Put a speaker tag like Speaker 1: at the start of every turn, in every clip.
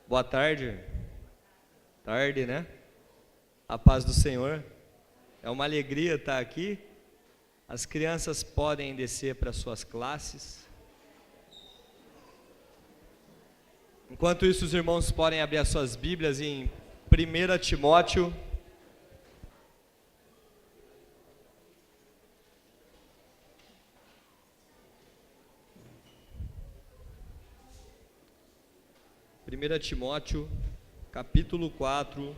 Speaker 1: Boa tarde. Tarde, né? A paz do Senhor. É uma alegria estar aqui. As crianças podem descer para suas classes. Enquanto isso, os irmãos podem abrir as suas Bíblias em 1 Timóteo. Primeira Timóteo, capítulo 4.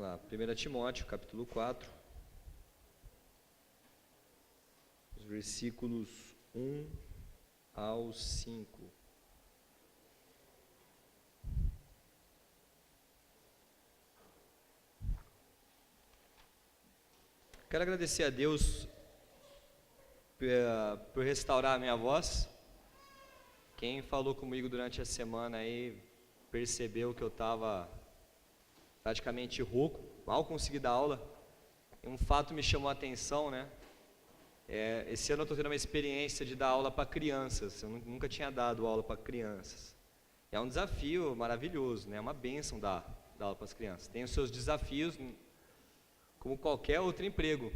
Speaker 1: Vamos lá, 1 Timóteo, capítulo 4, os versículos 1 ao 5. Quero agradecer a Deus por restaurar a minha voz. Quem falou comigo durante a semana aí percebeu que eu estava praticamente rouco, mal consegui dar aula. E um fato me chamou a atenção, né? Esse ano eu estou tendo uma experiência de dar aula para crianças. Eu nunca tinha dado aula para crianças. É um desafio maravilhoso, né? É uma bênção dar aula para as crianças. Tem os seus desafios, como qualquer outro emprego.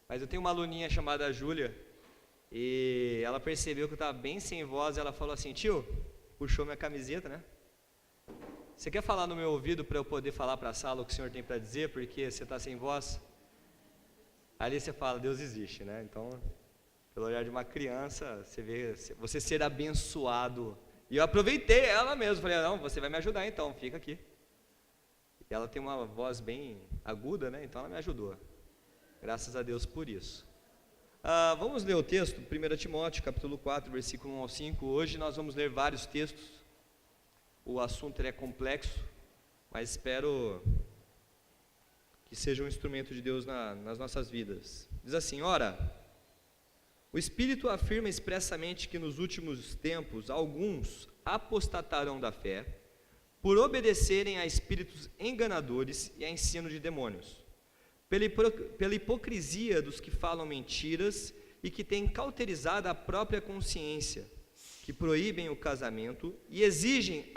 Speaker 1: Mas eu tenho uma aluninha chamada Júlia, e ela percebeu que eu estava bem sem voz, e ela falou assim: tio, puxou minha camiseta, né? Você quer falar no meu ouvido para eu poder falar para a sala o que o senhor tem para dizer, porque você está sem voz? Ali você fala, Deus existe, né? Então, pelo olhar de uma criança, você vê você ser abençoado. E eu aproveitei ela mesmo, falei, não, você vai me ajudar então, fica aqui. E ela tem uma voz bem aguda, né? Então ela me ajudou. Graças a Deus por isso. Vamos ler o texto, 1 Timóteo, capítulo 4, versículo 1 ao 5. Hoje nós vamos ler vários textos. O assunto é complexo, mas espero que seja um instrumento de Deus nas nossas vidas. Diz assim: ora, o Espírito afirma expressamente que nos últimos tempos alguns apostatarão da fé, por obedecerem a espíritos enganadores e a ensino de demônios, pela hipocrisia dos que falam mentiras e que têm cauterizado a própria consciência, que proíbem o casamento e exigem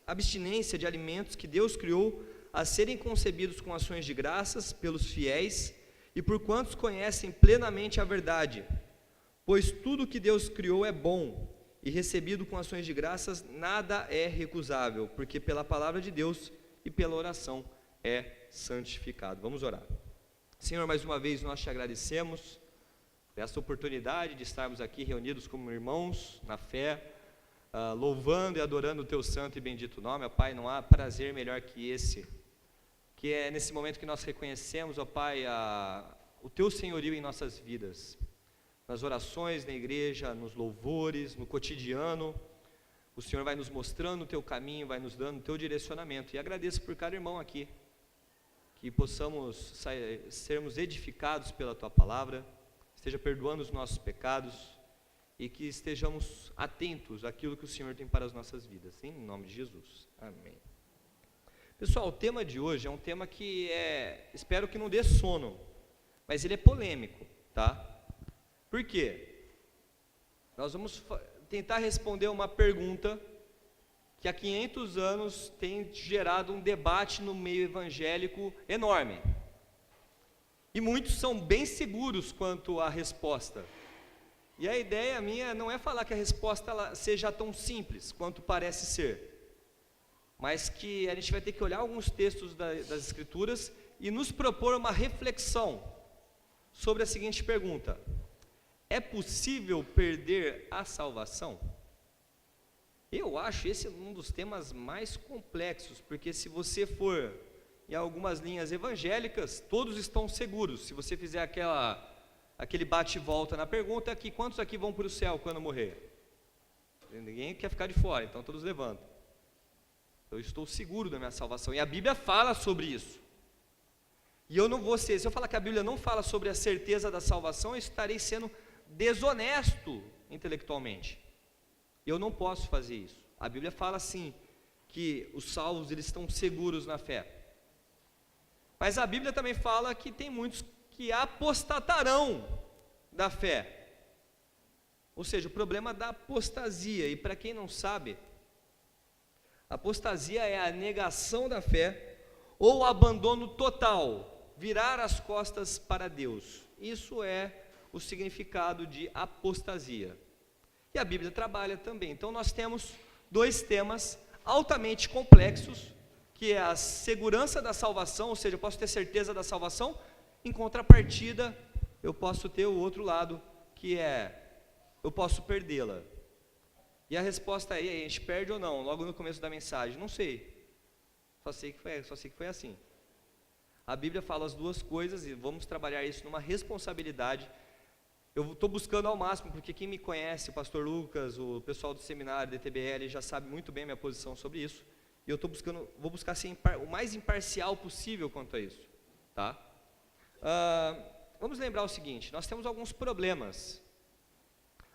Speaker 1: abstinência de alimentos que Deus criou a serem concebidos com ações de graças pelos fiéis e por quantos conhecem plenamente a verdade. Pois tudo que Deus criou é bom, e recebido com ações de graças nada é recusável, porque pela palavra de Deus e pela oração é santificado. Vamos orar. Senhor, mais uma vez nós te agradecemos por essa oportunidade de estarmos aqui reunidos como irmãos na fé, louvando e adorando o teu santo e bendito nome. Ó Pai, não há prazer melhor que esse, que é nesse momento que nós reconhecemos, ó Pai, o teu senhorio em nossas vidas, nas orações, na igreja, nos louvores, no cotidiano. O Senhor vai nos mostrando o teu caminho, vai nos dando o teu direcionamento, e agradeço por cada irmão aqui, que possamos sermos edificados pela tua palavra, esteja perdoando os nossos pecados, e que estejamos atentos àquilo que o Senhor tem para as nossas vidas, em nome de Jesus, amém. Pessoal, o tema de hoje é um tema que espero que não dê sono, mas ele é polêmico, tá? Por quê? Nós vamos tentar responder uma pergunta que há 500 anos tem gerado um debate no meio evangélico enorme, e muitos são bem seguros quanto à resposta. E a ideia minha não é falar que a resposta ela seja tão simples quanto parece ser, mas que a gente vai ter que olhar alguns textos das Escrituras e nos propor uma reflexão sobre a seguinte pergunta: é possível perder a salvação? Eu acho esse um dos temas mais complexos, porque se você for em algumas linhas evangélicas, todos estão seguros. Se você fizer aquele bate e volta na pergunta, que quantos aqui vão para o céu quando morrer? Ninguém quer ficar de fora, então todos levantam. Eu estou seguro da minha salvação. E a Bíblia fala sobre isso. E eu não vou ser, se eu falar que a Bíblia não fala sobre a certeza da salvação, eu estarei sendo desonesto intelectualmente. Eu não posso fazer isso. A Bíblia fala assim, que os salvos eles estão seguros na fé. Mas a Bíblia também fala que tem muitos que apostatarão da fé. Ou seja, o problema da apostasia, e para quem não sabe, apostasia é a negação da fé ou o abandono total, virar as costas para Deus. Isso é o significado de apostasia. E a Bíblia trabalha também. Então nós temos dois temas altamente complexos, que é a segurança da salvação, ou seja, eu posso ter certeza da salvação, em contrapartida, eu posso ter o outro lado, que é, eu posso perdê-la. E a resposta aí, a gente perde ou não? Logo no começo da mensagem, não sei. Só sei que foi assim. A Bíblia fala as duas coisas e vamos trabalhar isso numa responsabilidade. Eu estou buscando ao máximo, porque quem me conhece, o pastor Lucas, o pessoal do seminário, DTBL, já sabe muito bem a minha posição sobre isso. E eu vou buscar ser o mais imparcial possível quanto a isso. Tá? Vamos lembrar o seguinte, nós temos alguns problemas.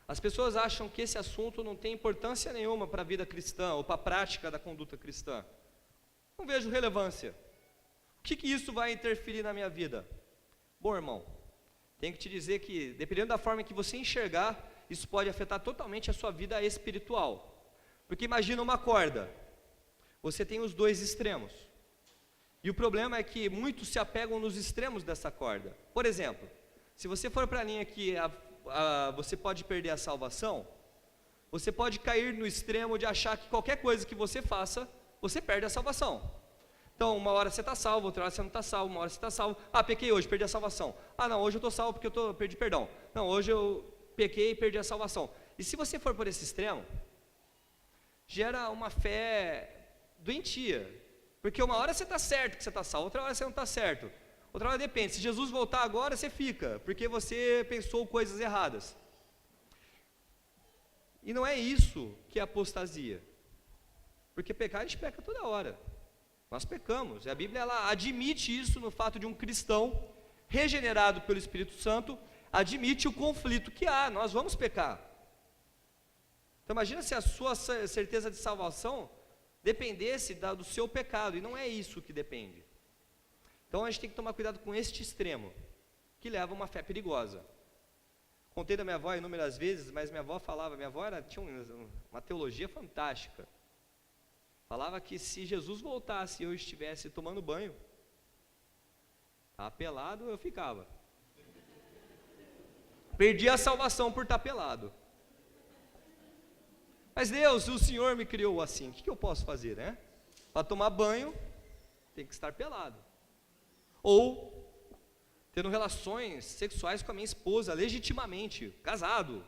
Speaker 1: As pessoas acham que esse assunto não tem importância nenhuma para a vida cristã, ou para a prática da conduta cristã. Não vejo relevância. O que isso vai interferir na minha vida? Bom, irmão, tenho que te dizer que, dependendo da forma que você enxergar, isso pode afetar totalmente a sua vida espiritual. Porque imagina uma corda, você tem os dois extremos. E o problema é que muitos se apegam nos extremos dessa corda. Por exemplo, se você for para a linha que você pode perder a salvação, você pode cair no extremo de achar que qualquer coisa que você faça, você perde a salvação. Então, uma hora você está salvo, outra hora você não está salvo, uma hora você está salvo. Pequei hoje, perdi a salvação. Não, hoje eu estou salvo porque eu perdi perdão. Não, hoje eu pequei e perdi a salvação. E se você for por esse extremo, gera uma fé doentia. Porque uma hora você está certo que você está salvo, outra hora você não está certo. Outra hora depende, se Jesus voltar agora, você fica, porque você pensou coisas erradas. E não é isso que é apostasia. Porque pecar, a gente peca toda hora. Nós pecamos, e a Bíblia ela admite isso no fato de um cristão regenerado pelo Espírito Santo, admite o conflito que há, nós vamos pecar. Então imagina se a sua certeza de salvação dependesse do seu pecado, e não é isso que depende. Então a gente tem que tomar cuidado com este extremo, que leva a uma fé perigosa. Contei da minha avó inúmeras vezes, mas minha avó tinha uma teologia fantástica. Falava que se Jesus voltasse e eu estivesse tomando banho, pelado eu ficava. Perdi a salvação por estar pelado. Mas Deus, o Senhor me criou assim, o que eu posso fazer, né? Para tomar banho, tem que estar pelado. Ou tendo relações sexuais com a minha esposa, legitimamente, casado,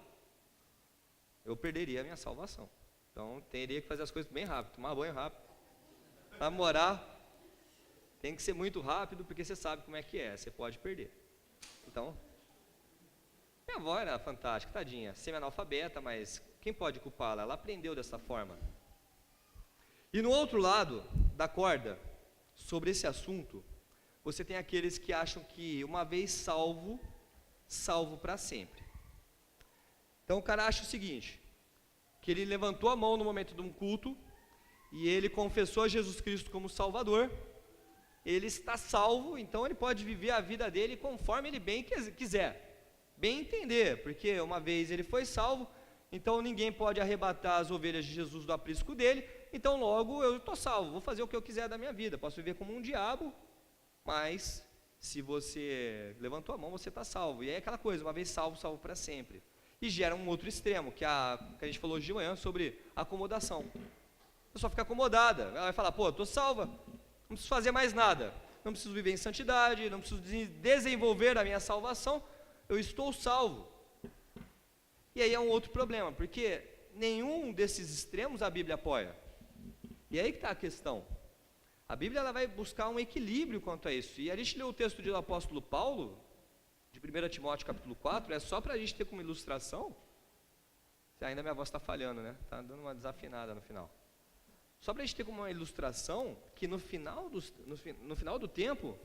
Speaker 1: eu perderia a minha salvação. Então, teria que fazer as coisas bem rápido, tomar banho rápido. Namorar, tem que ser muito rápido, porque você sabe como é que é, você pode perder. Então, minha avó era fantástica, tadinha, semi-analfabeta, mas quem pode culpá-la? Ela aprendeu dessa forma. E no outro lado da corda, sobre esse assunto, você tem aqueles que acham que uma vez salvo, salvo para sempre. Então o cara acha o seguinte, que ele levantou a mão no momento de um culto, e ele confessou a Jesus Cristo como Salvador, ele está salvo, então ele pode viver a vida dele conforme ele bem quiser, bem entender, porque uma vez ele foi salvo, então ninguém pode arrebatar as ovelhas de Jesus do aprisco dele, então logo eu estou salvo, vou fazer o que eu quiser da minha vida, posso viver como um diabo, mas se você levantou a mão, você está salvo. E aí aquela coisa, uma vez salvo, salvo para sempre. E gera um outro extremo, que a gente falou hoje de manhã sobre acomodação. A pessoa fica acomodada, ela vai falar, estou salva, não preciso fazer mais nada, não preciso viver em santidade, não preciso desenvolver a minha salvação, eu estou salvo. E aí é um outro problema, porque nenhum desses extremos a Bíblia apoia. E aí que está a questão. A Bíblia ela vai buscar um equilíbrio quanto a isso. E a gente leu o texto do apóstolo Paulo, de 1 Timóteo capítulo 4, é só para a gente ter como ilustração. Ainda minha voz está falhando, né? Está dando uma desafinada no final. Só para a gente ter como uma ilustração, que no final do tempo,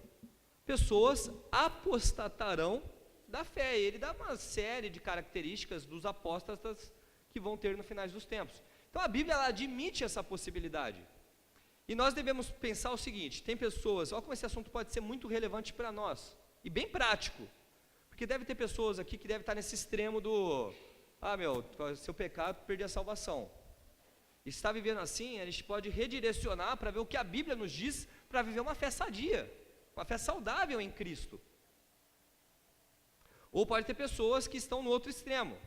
Speaker 1: pessoas apostatarão da fé. Ele dá uma série de características dos apóstatas que vão ter no final dos tempos. Então a Bíblia ela admite essa possibilidade. E nós devemos pensar o seguinte: tem pessoas, olha como esse assunto pode ser muito relevante para nós, e bem prático, porque deve ter pessoas aqui que devem estar nesse extremo do, seu pecado, perder a salvação. E se está vivendo assim, a gente pode redirecionar para ver o que a Bíblia nos diz, para viver uma fé sadia, uma fé saudável em Cristo. Ou pode ter pessoas que estão no outro extremo: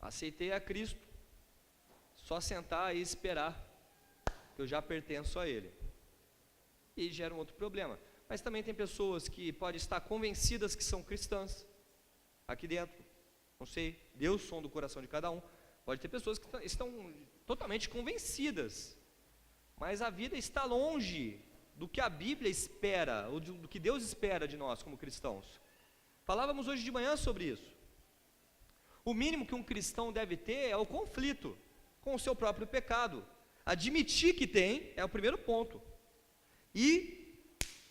Speaker 1: aceitei a Cristo, só sentar e esperar, que eu já pertenço a Ele. E gera um outro problema. Mas também tem pessoas que podem estar convencidas que são cristãs, aqui dentro, não sei, Deus som do coração de cada um. Pode ter pessoas que estão totalmente convencidas, mas a vida está longe do que a Bíblia espera, ou do que Deus espera de nós como cristãos. Falávamos hoje de manhã sobre isso. O mínimo que um cristão deve ter é o conflito com o seu próprio pecado. Admitir que tem é o primeiro ponto. E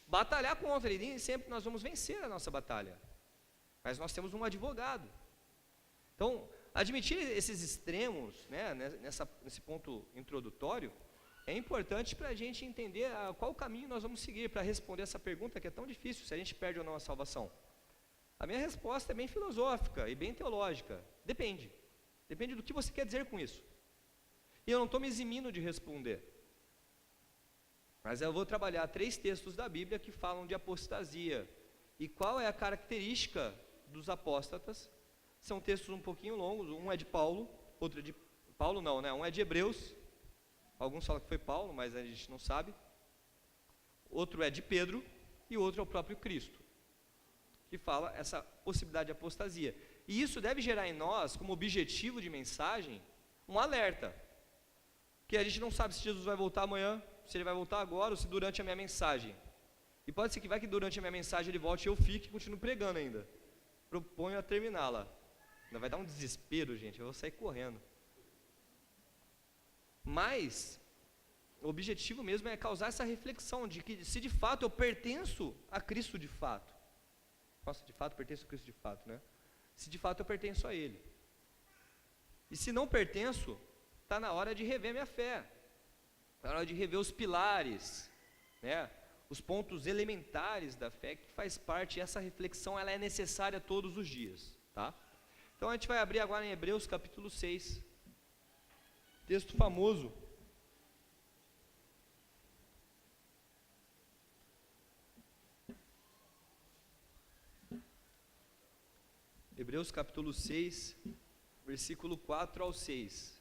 Speaker 1: batalhar contra ele. Nem sempre nós vamos vencer a nossa batalha, mas nós temos um advogado. Então, admitir esses extremos, né, nesse ponto introdutório, é importante para a gente entender qual caminho nós vamos seguir para responder essa pergunta que é tão difícil: se a gente perde ou não a salvação. A minha resposta é bem filosófica e bem teológica: depende. Depende do que você quer dizer com isso. E eu não estou me eximindo de responder, mas eu vou trabalhar 3 textos da Bíblia que falam de apostasia. E qual é a característica dos apóstatas? São textos um pouquinho longos, um é de Paulo, outro é de Paulo não, né? Um é de Hebreus, alguns falam que foi Paulo, mas a gente não sabe. Outro é de Pedro e outro é o próprio Cristo, que fala essa possibilidade de apostasia. E isso deve gerar em nós, como objetivo de mensagem, um alerta, que a gente não sabe se Jesus vai voltar amanhã, se ele vai voltar agora ou se durante a minha mensagem. E pode ser que vai que durante a minha mensagem ele volte e eu fique e continue pregando ainda. Proponho a terminá-la. Ainda vai dar um desespero, gente, eu vou sair correndo. Mas o objetivo mesmo é causar essa reflexão de que se de fato eu pertenço a Cristo de fato. Nossa, de fato pertenço a Cristo de fato, né? Se de fato eu pertenço a Ele. E se não pertenço, está na hora de rever minha fé. Está na hora de rever os pilares, né? Os pontos elementares da fé, que faz parte, essa reflexão ela é necessária todos os dias, tá? Então a gente vai abrir agora em Hebreus capítulo 6, texto famoso. Hebreus capítulo 6, versículo 4 ao 6.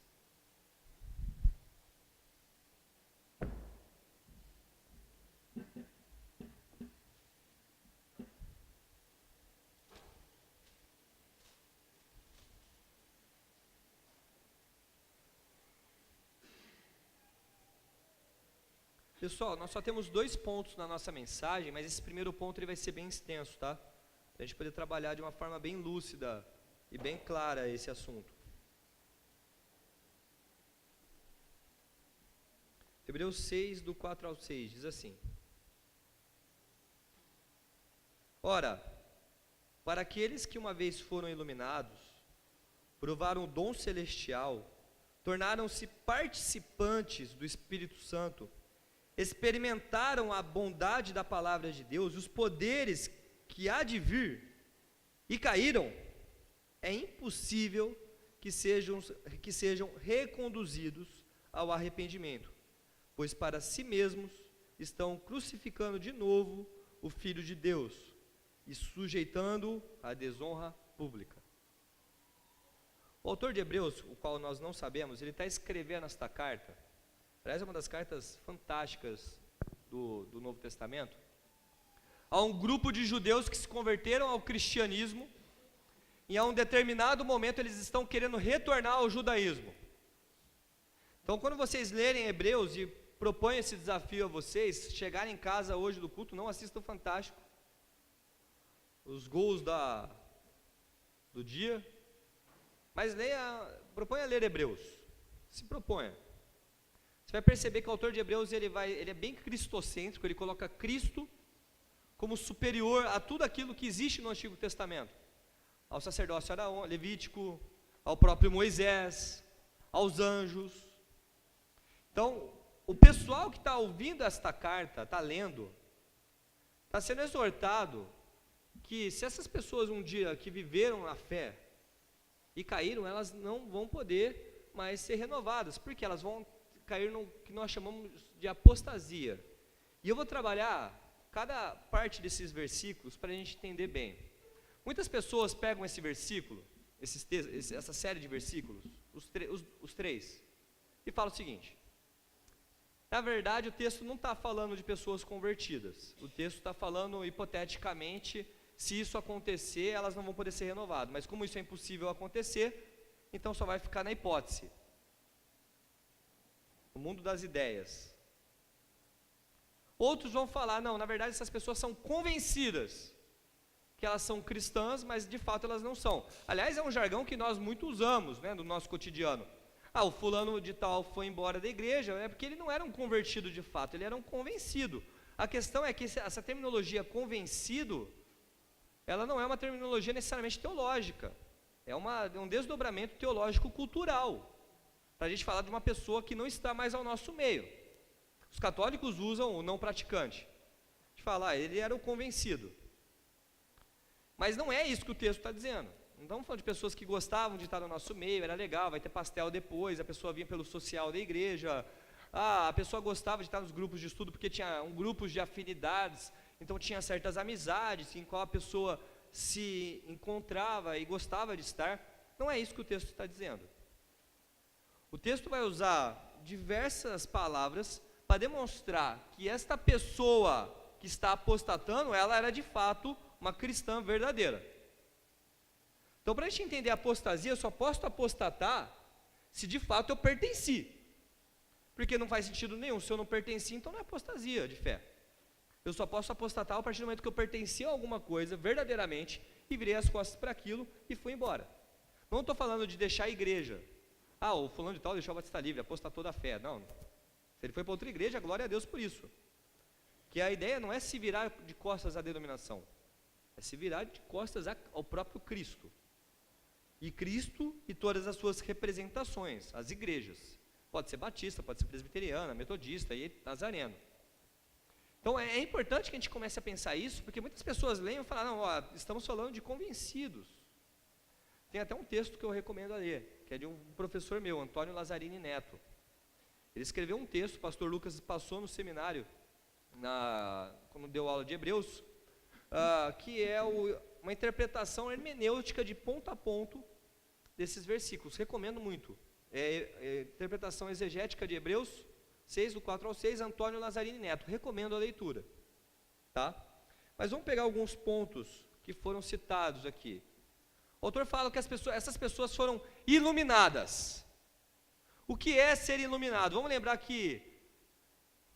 Speaker 1: Pessoal, nós só temos 2 pontos na nossa mensagem, mas esse primeiro ponto ele vai ser bem extenso, tá? Para a gente poder trabalhar de uma forma bem lúcida e bem clara esse assunto. Hebreus 6, do 4 ao 6, diz assim: Ora, para aqueles que uma vez foram iluminados, provaram o dom celestial, tornaram-se participantes do Espírito Santo, experimentaram a bondade da palavra de Deus, os poderes que há de vir, e caíram, é impossível que sejam reconduzidos ao arrependimento, pois para si mesmos estão crucificando de novo o Filho de Deus e sujeitando-o à desonra pública. O autor de Hebreus, o qual nós não sabemos, ele está escrevendo esta carta. Aliás, é uma das cartas fantásticas do Novo Testamento. Há um grupo de judeus que se converteram ao cristianismo, e a um determinado momento eles estão querendo retornar ao judaísmo. Então, quando vocês lerem Hebreus e propõem esse desafio a vocês, chegarem em casa hoje do culto, não assistam Fantástico, os gols do dia, mas proponha ler Hebreus, se proponha. Você vai perceber que o autor de Hebreus ele é bem cristocêntrico, ele coloca Cristo como superior a tudo aquilo que existe no Antigo Testamento, ao sacerdócio Arão, Levítico, ao próprio Moisés, aos anjos. Então, o pessoal que está ouvindo esta carta, está lendo, está sendo exortado que se essas pessoas um dia que viveram na fé e caíram, elas não vão poder mais ser renovadas, porque elas vão cair no que nós chamamos de apostasia. E eu vou trabalhar cada parte desses versículos para a gente entender bem. Muitas pessoas pegam esse versículo, essa série de versículos, os três, e falam o seguinte: na verdade o texto não está falando de pessoas convertidas, o texto está falando hipoteticamente, se isso acontecer elas não vão poder ser renovadas, mas como isso é impossível acontecer, então só vai ficar na hipótese, no mundo das ideias. Outros vão falar, não, na verdade essas pessoas são convencidas que elas são cristãs, mas de fato elas não são. Aliás, é um jargão que nós muito usamos, né, no nosso cotidiano. O fulano de tal foi embora da igreja, é porque ele não era um convertido de fato, ele era um convencido. A questão é que essa terminologia convencido, ela não é uma terminologia necessariamente teológica, é um desdobramento teológico-cultural, para a gente falar de uma pessoa que não está mais ao nosso meio. Os católicos usam o não praticante, de falar, ele era o convencido. Mas não é isso que o texto está dizendo. Não estamos falando de pessoas que gostavam de estar no nosso meio, era legal, vai ter pastel depois, a pessoa vinha pelo social da igreja, a pessoa gostava de estar nos grupos de estudo porque tinha grupos de afinidades, então tinha certas amizades em qual a pessoa se encontrava e gostava de estar. Não é isso que o texto está dizendo. O texto vai usar diversas palavras para demonstrar que esta pessoa que está apostatando, ela era de fato uma cristã verdadeira. Então, para a gente entender a apostasia, eu só posso apostatar se de fato eu pertenci, porque não faz sentido nenhum, se eu não pertenci, então não é apostasia de fé. Eu só posso apostatar a partir do momento que eu pertenci a alguma coisa verdadeiramente e virei as costas para aquilo e fui embora. Não estou falando de deixar a igreja. O fulano de tal deixou a Batista Livre, apostatou da fé. Não, se ele foi para outra igreja, glória a Deus por isso. Que a ideia não é se virar de costas à denominação, é se virar de costas ao próprio Cristo. E Cristo e todas as suas representações, as igrejas. Pode ser batista, pode ser presbiteriana, metodista e nazareno. Então é importante que a gente comece a pensar isso, porque muitas pessoas leem e falam, não, estamos falando de convencidos. Tem até um texto que eu recomendo a ler, que é de um professor meu, Antônio Lazzarini Neto. Ele escreveu um texto, o pastor Lucas passou no seminário, quando deu aula de Hebreus, que é uma interpretação hermenêutica de ponto a ponto desses versículos. Recomendo muito. Interpretação exegética de Hebreus 6, do 4 ao 6, Antônio Lazzarini Neto. Recomendo a leitura. Tá? Mas vamos pegar alguns pontos que foram citados aqui. O autor fala que essas pessoas foram iluminadas. O que é ser iluminado? Vamos lembrar que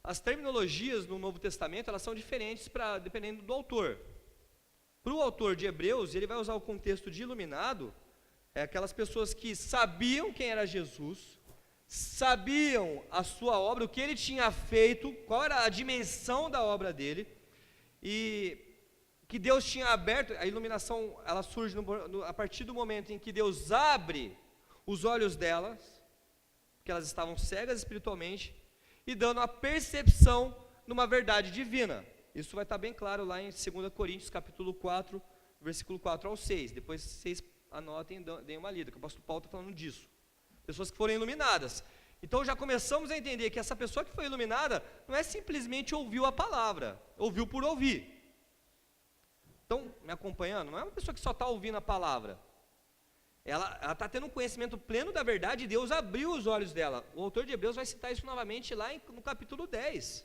Speaker 1: as terminologias no Novo Testamento, elas são diferentes dependendo do autor. Para o autor de Hebreus, ele vai usar o contexto de iluminado, aquelas pessoas que sabiam quem era Jesus, sabiam a sua obra, o que ele tinha feito, qual era a dimensão da obra dele, e que Deus tinha aberto. A iluminação, ela surge a partir do momento em que Deus abre os olhos delas, porque elas estavam cegas espiritualmente, e dando a percepção numa verdade divina. Isso vai estar bem claro lá em 2 Coríntios, capítulo 4, versículo 4 ao 6. Depois vocês anotem e deem uma lida, que o apóstolo Paulo está falando disso. Pessoas que foram iluminadas. Então já começamos a entender que essa pessoa que foi iluminada não é simplesmente ouviu a palavra, ouviu por ouvir. Então, me acompanhando, não é uma pessoa que só está ouvindo a palavra. Ela está tendo um conhecimento pleno da verdade e Deus abriu os olhos dela. O autor de Hebreus vai citar isso novamente lá no capítulo 10.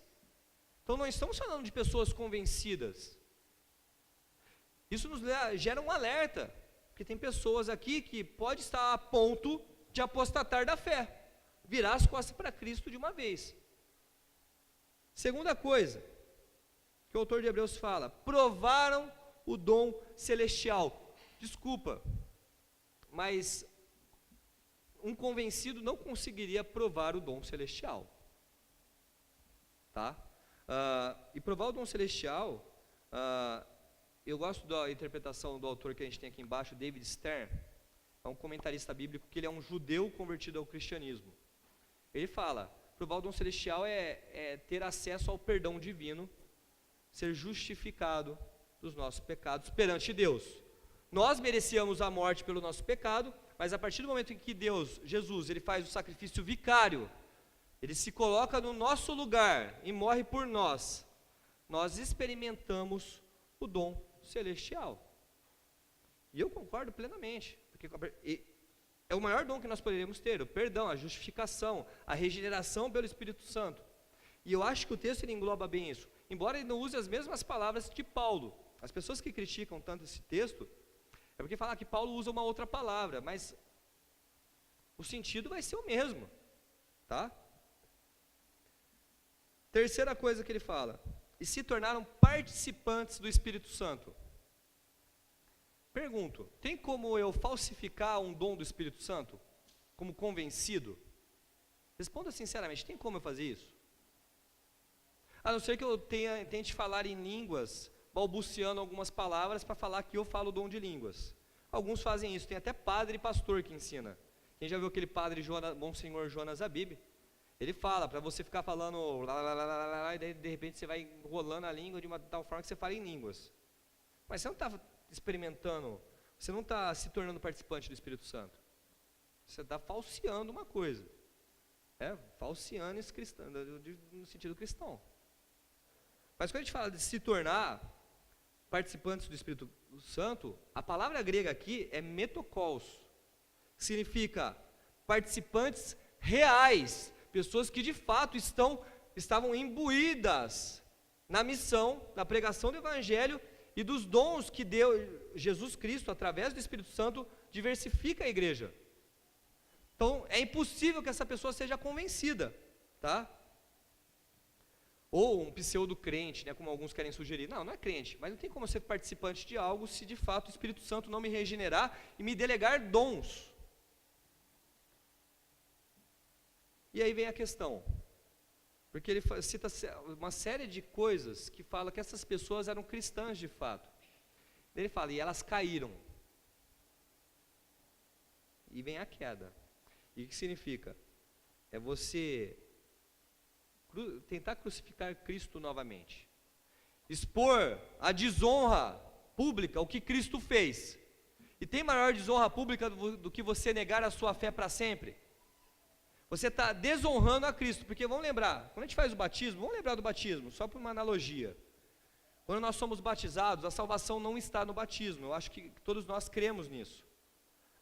Speaker 1: Então não estamos falando de pessoas convencidas. Isso nos gera um alerta, porque tem pessoas aqui que pode estar a ponto de apostatar da fé, virar as costas para Cristo de uma vez. Segunda coisa que o autor de Hebreus fala: provaram o dom celestial. Desculpa, mas um convencido não conseguiria provar o dom celestial. tá? E provar o dom celestial, eu gosto da interpretação do autor que a gente tem aqui embaixo, David Stern, é um comentarista bíblico que ele é um judeu convertido ao cristianismo. Ele fala, provar o dom celestial é ter acesso ao perdão divino, ser justificado dos nossos pecados perante Deus. Nós merecíamos a morte pelo nosso pecado, mas a partir do momento em que Deus, Jesus, ele faz o sacrifício vicário, ele se coloca no nosso lugar e morre por nós, nós experimentamos o dom celestial. E eu concordo plenamente, porque é o maior dom que nós poderíamos ter, o perdão, a justificação, a regeneração pelo Espírito Santo. E eu acho que o texto ele engloba bem isso, embora ele não use as mesmas palavras de Paulo. As pessoas que criticam tanto esse texto, é porque falam que Paulo usa uma outra palavra, mas o sentido vai ser o mesmo, tá? Terceira coisa que ele fala, e se tornaram participantes do Espírito Santo. Pergunto, tem como eu falsificar um dom do Espírito Santo? Como convencido? Responda sinceramente, tem como eu fazer isso? A não ser que eu tente falar em línguas, balbuciando algumas palavras para falar que eu falo o dom de línguas. Alguns fazem isso, tem até padre e pastor que ensina. Quem já viu aquele padre Monsenhor Jonas Abib? Ele fala para você ficar falando e daí, de repente você vai enrolando a língua de uma tal forma que você fala em línguas. Mas você não está experimentando, você não está se tornando participante do Espírito Santo. Você está falseando uma coisa. Falseando esse cristão, no sentido cristão. Mas quando a gente fala de se tornar participantes do Espírito Santo, a palavra grega aqui é metokos, que significa participantes reais, pessoas que de fato estavam imbuídas na missão, na pregação do Evangelho e dos dons que Jesus Cristo, através do Espírito Santo, diversifica a igreja. Então, é impossível que essa pessoa seja convencida, tá? Ou um pseudo-crente, né, como alguns querem sugerir. Não é crente, mas não tem como ser participante de algo se de fato o Espírito Santo não me regenerar e me delegar dons. E aí vem a questão, porque ele cita uma série de coisas que fala que essas pessoas eram cristãs de fato. Ele fala, e elas caíram. E vem a queda. E o que significa? É você tentar crucificar Cristo novamente. Expor a desonra pública, o que Cristo fez. E tem maior desonra pública do que você negar a sua fé para sempre? Você está desonrando a Cristo, porque vamos lembrar, quando a gente faz o batismo, vamos lembrar do batismo, só por uma analogia. Quando nós somos batizados, a salvação não está no batismo, eu acho que todos nós cremos nisso.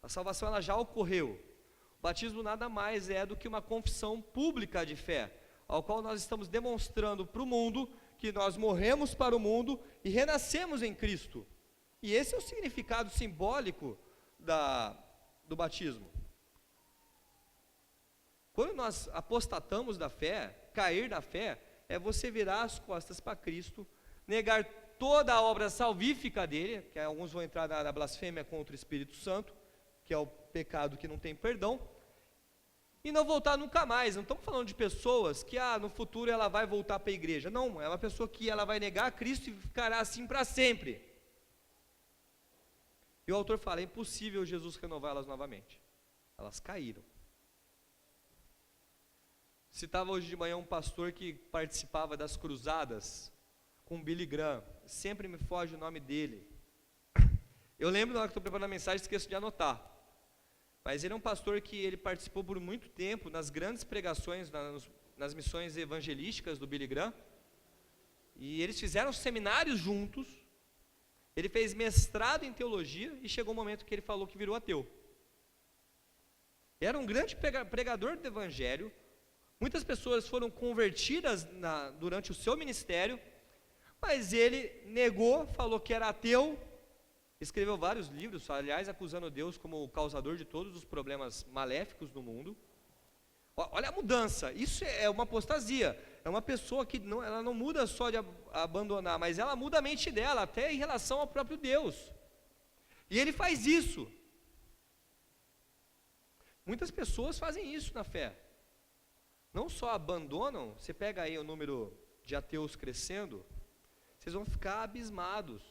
Speaker 1: A salvação ela já ocorreu. O batismo nada mais é do que uma confissão pública de fé, ao qual nós estamos demonstrando para o mundo que nós morremos para o mundo e renascemos em Cristo. E esse é o significado simbólico do batismo. Quando nós apostatamos da fé, cair da fé, é você virar as costas para Cristo, negar toda a obra salvífica dele, que alguns vão entrar na blasfêmia contra o Espírito Santo, que é o pecado que não tem perdão, e não voltar nunca mais. Não estamos falando de pessoas que no futuro ela vai voltar para a igreja. Não, é uma pessoa que ela vai negar a Cristo e ficará assim para sempre. E o autor fala, é impossível Jesus renová-las novamente. Elas caíram. Citava hoje de manhã um pastor que participava das cruzadas com Billy Graham, sempre me foge o nome dele. Eu lembro na hora que estou preparando a mensagem, esqueço de anotar. Mas ele é um pastor que ele participou por muito tempo nas grandes pregações, nas missões evangelísticas do Billy Graham. E eles fizeram seminários juntos. Ele fez mestrado em teologia e chegou um momento que ele falou que virou ateu. Era um grande pregador do evangelho. Muitas pessoas foram convertidas durante o seu ministério, mas ele negou, falou que era ateu, escreveu vários livros, aliás, acusando Deus como o causador de todos os problemas maléficos do mundo. Olha a mudança, isso é uma apostasia, é uma pessoa que ela não muda só de abandonar, mas ela muda a mente dela, até em relação ao próprio Deus. E ele faz isso. Muitas pessoas fazem isso na fé. Não só abandonam, você pega aí o número de ateus crescendo, vocês vão ficar abismados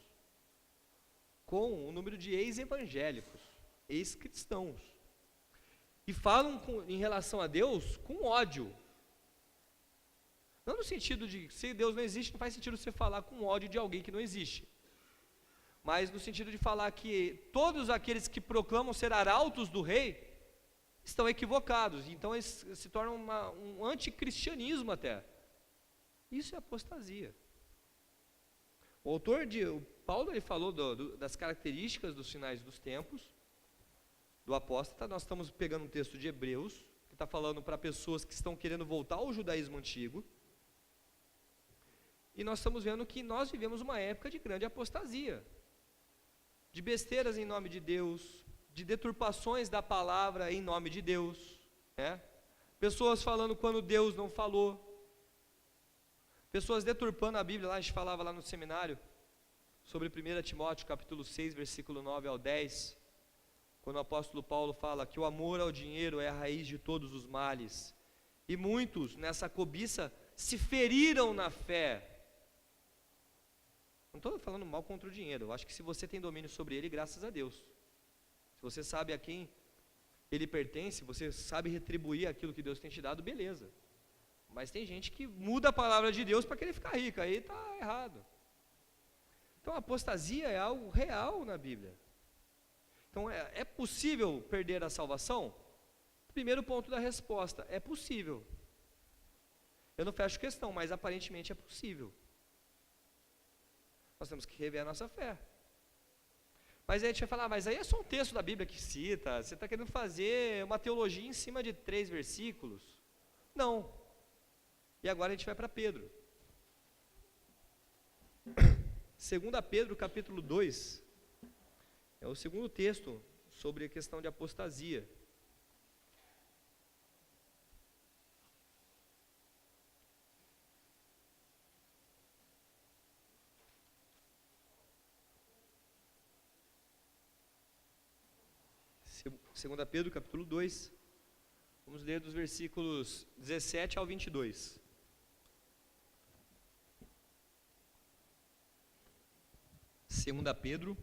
Speaker 1: com o número de ex-evangélicos, ex-cristãos, e falam em relação a Deus com ódio. Não no sentido de, se Deus não existe, não faz sentido você falar com ódio de alguém que não existe, mas no sentido de falar que todos aqueles que proclamam ser arautos do rei estão equivocados, então eles se tornam um anticristianismo até. Isso é apostasia. O Paulo ele falou das características dos sinais dos tempos, do apóstata. Nós estamos pegando um texto de Hebreus, que está falando para pessoas que estão querendo voltar ao judaísmo antigo, e nós estamos vendo que nós vivemos uma época de grande apostasia, de besteiras em nome de Deus, de deturpações da palavra em nome de Deus, né? Pessoas falando quando Deus não falou, pessoas deturpando a Bíblia. Lá a gente falava lá no seminário sobre 1 Timóteo capítulo 6, versículo 9 ao 10, quando o apóstolo Paulo fala que o amor ao dinheiro é a raiz de todos os males, e muitos nessa cobiça se feriram na fé. Não estou falando mal contra o dinheiro, eu acho que se você tem domínio sobre ele, graças a Deus. Se você sabe a quem ele pertence, você sabe retribuir aquilo que Deus tem te dado, beleza. Mas tem gente que muda a palavra de Deus para querer ficar rico, aí está errado. Então a apostasia é algo real na Bíblia. Então é possível perder a salvação? Primeiro ponto da resposta, é possível. Eu não fecho questão, mas aparentemente é possível. Nós temos que rever a nossa fé. Mas aí a gente vai falar, mas aí é só um texto da Bíblia que cita, você está querendo fazer uma teologia em cima de 3 versículos? Não. E agora a gente vai para Pedro. 2 Pedro capítulo 2, é o segundo texto sobre a questão de apostasia. Segunda Pedro, capítulo 2, vamos ler dos versículos 17 ao 22. Segunda Pedro,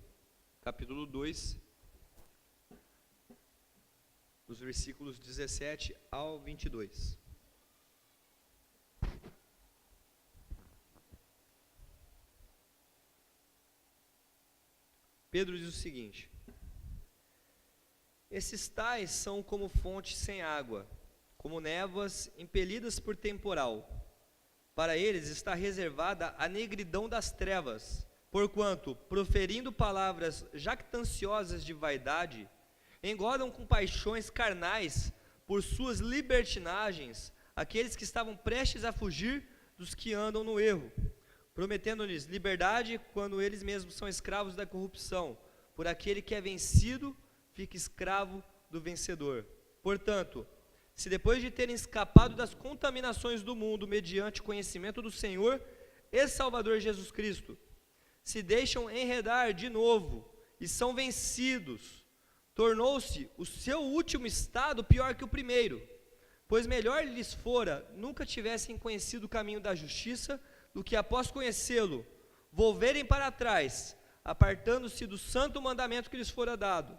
Speaker 1: capítulo 2, dos versículos 17 ao 22. Pedro diz o seguinte: esses tais são como fontes sem água, como névoas impelidas por temporal. Para eles está reservada a negridão das trevas, porquanto, proferindo palavras jactanciosas de vaidade, engodam com paixões carnais, por suas libertinagens, aqueles que estavam prestes a fugir dos que andam no erro, prometendo-lhes liberdade quando eles mesmos são escravos da corrupção. Por aquele que é vencido, fica escravo do vencedor. Portanto, se depois de terem escapado das contaminações do mundo, mediante o conhecimento do Senhor e Salvador Jesus Cristo, se deixam enredar de novo e são vencidos, tornou-se o seu último estado pior que o primeiro, pois melhor lhes fora nunca tivessem conhecido o caminho da justiça, do que após conhecê-lo, volverem para trás, apartando-se do santo mandamento que lhes fora dado.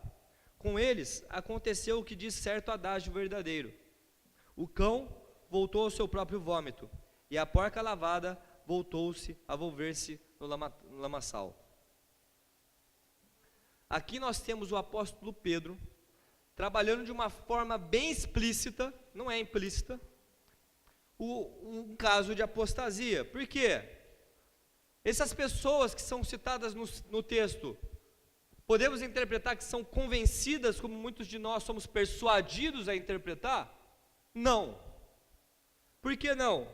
Speaker 1: Com eles aconteceu o que diz certo adágio verdadeiro: o cão voltou ao seu próprio vômito, e a porca lavada voltou-se a volver-se no lamaçal. Aqui nós temos o apóstolo Pedro trabalhando de uma forma bem explícita, não é implícita, um caso de apostasia. Por quê? Essas pessoas que são citadas no texto, podemos interpretar que são convencidas, como muitos de nós somos persuadidos a interpretar? Não. Por que não?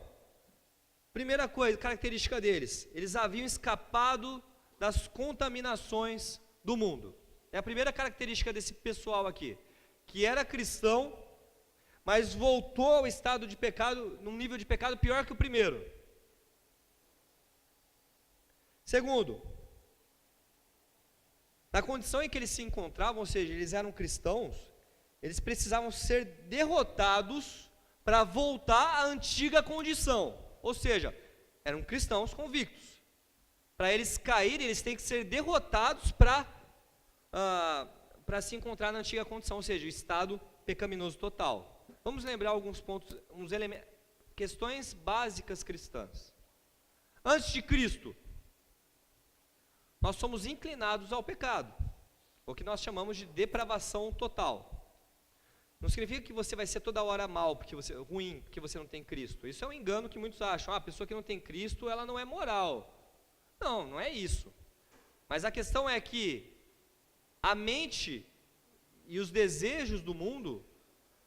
Speaker 1: Primeira coisa, característica deles: eles haviam escapado das contaminações do mundo. É a primeira característica desse pessoal aqui, que era cristão, mas voltou ao estado de pecado, num nível de pecado pior que o primeiro. Segundo, na condição em que eles se encontravam, ou seja, eles eram cristãos, eles precisavam ser derrotados para voltar à antiga condição. Ou seja, eram cristãos convictos. Para eles caírem, eles têm que ser derrotados para se encontrar na antiga condição, ou seja, o estado pecaminoso total. Vamos lembrar alguns pontos, questões básicas cristãs. Antes de Cristo, nós somos inclinados ao pecado, o que nós chamamos de depravação total. Não significa que você vai ser toda hora mal, ruim, porque você não tem Cristo. Isso é um engano que muitos acham. A pessoa que não tem Cristo, ela não é moral. Não, não é isso. Mas a questão é que a mente e os desejos do mundo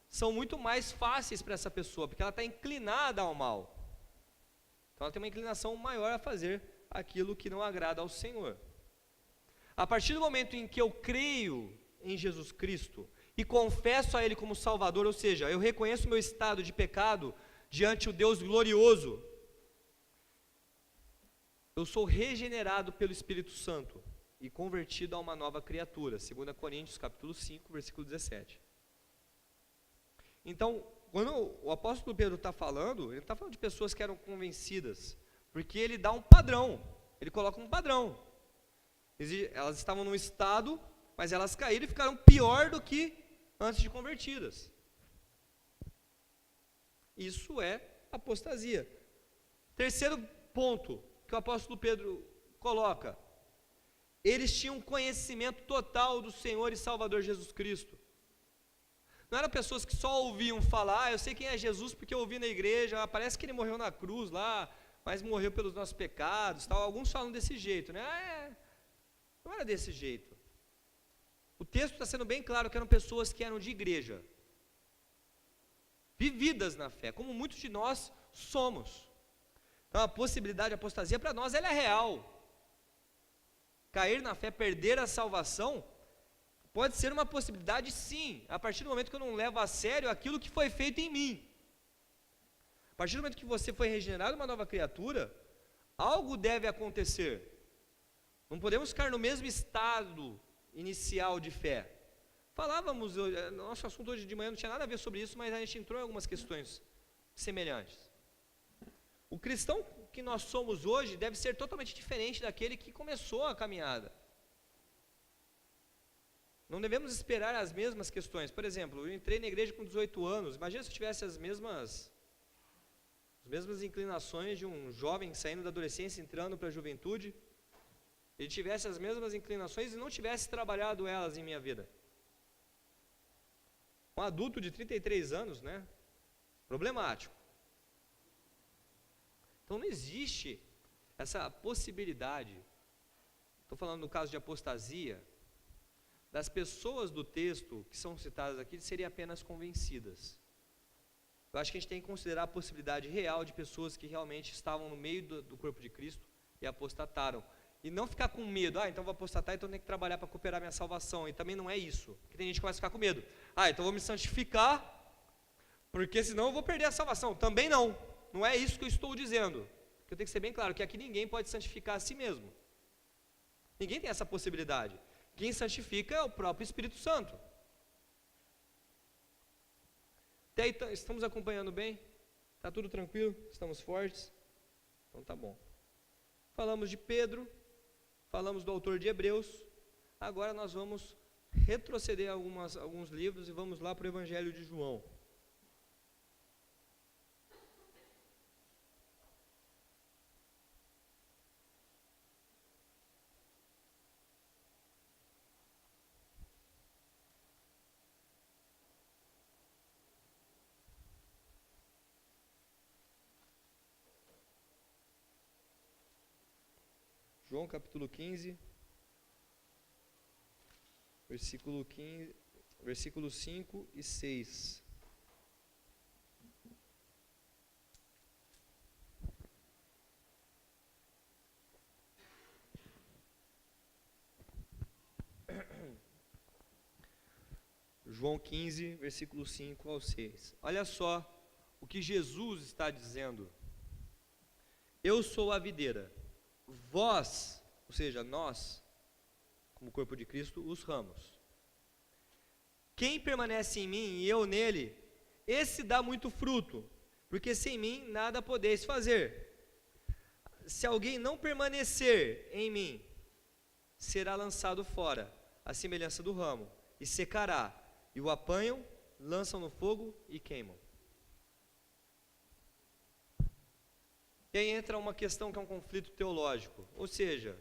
Speaker 1: são muito mais fáceis para essa pessoa, porque ela está inclinada ao mal. Então ela tem uma inclinação maior a fazer aquilo que não agrada ao Senhor. A partir do momento em que eu creio em Jesus Cristo e confesso a Ele como Salvador, ou seja, eu reconheço meu estado de pecado diante o Deus glorioso, eu sou regenerado pelo Espírito Santo e convertido a uma nova criatura, 2 Coríntios capítulo 5, versículo 17. Então, quando o apóstolo Pedro está falando, ele está falando de pessoas que eram convencidas, porque ele dá um padrão, ele coloca um padrão. Elas estavam num estado, mas elas caíram e ficaram pior do que antes de convertidas. Isso é apostasia. Terceiro ponto que o apóstolo Pedro coloca: eles tinham conhecimento total do Senhor e Salvador Jesus Cristo. Não eram pessoas que só ouviam falar, eu sei quem é Jesus porque eu ouvi na igreja, parece que ele morreu na cruz lá, mas morreu pelos nossos pecados, tal. Alguns falam desse jeito, né? Não era desse jeito. O texto está sendo bem claro que eram pessoas que eram de igreja, vividas na fé, como muitos de nós somos. Então a possibilidade de apostasia para nós ela é real. Cair na fé, perder a salvação, pode ser uma possibilidade sim, a partir do momento que eu não levo a sério aquilo que foi feito em mim. A partir do momento que você foi regenerado uma nova criatura, algo deve acontecer. Não podemos ficar no mesmo estado inicial de fé. Falávamos, nosso assunto hoje de manhã não tinha nada a ver sobre isso, mas a gente entrou em algumas questões semelhantes. O cristão que nós somos hoje deve ser totalmente diferente daquele que começou a caminhada. Não devemos esperar as mesmas questões. Por exemplo, eu entrei na igreja com 18 anos, imagina se eu tivesse as mesmas inclinações de um jovem saindo da adolescência, entrando para a juventude, ele tivesse as mesmas inclinações e não tivesse trabalhado elas em minha vida. Um adulto de 33 anos, né? Problemático. Então não existe essa possibilidade, estou falando no caso de apostasia, das pessoas do texto que são citadas aqui serem apenas convencidas. Eu acho que a gente tem que considerar a possibilidade real de pessoas que realmente estavam no meio do corpo de Cristo e apostataram. E não ficar com medo, então vou apostatar, então tenho que trabalhar para cooperar minha salvação. E também não é isso, porque tem gente que começa a ficar com medo. Então vou me santificar, porque senão eu vou perder a salvação. Também não é isso que eu estou dizendo. Porque eu tenho que ser bem claro, que aqui ninguém pode santificar a si mesmo. Ninguém tem essa possibilidade. Quem santifica é o próprio Espírito Santo. Até aí estamos acompanhando bem? Está tudo tranquilo? Estamos fortes? Então tá bom. Falamos de Pedro, falamos do autor de Hebreus, agora nós vamos retroceder alguns livros e vamos lá para o Evangelho de João. João capítulo 15, versículos 5 e 6. João 15, versículos 5 ao 6. Olha só o que Jesus está dizendo. Eu sou a videira. Vós, ou seja, nós, como corpo de Cristo, os ramos. Quem permanece em mim e eu nele, esse dá muito fruto, porque sem mim nada podeis fazer. se alguém não permanecer em mim, será lançado fora, à semelhança do ramo, e secará, e o apanham, lançam no fogo e queimam. E aí entra uma questão que é um conflito teológico, ou seja,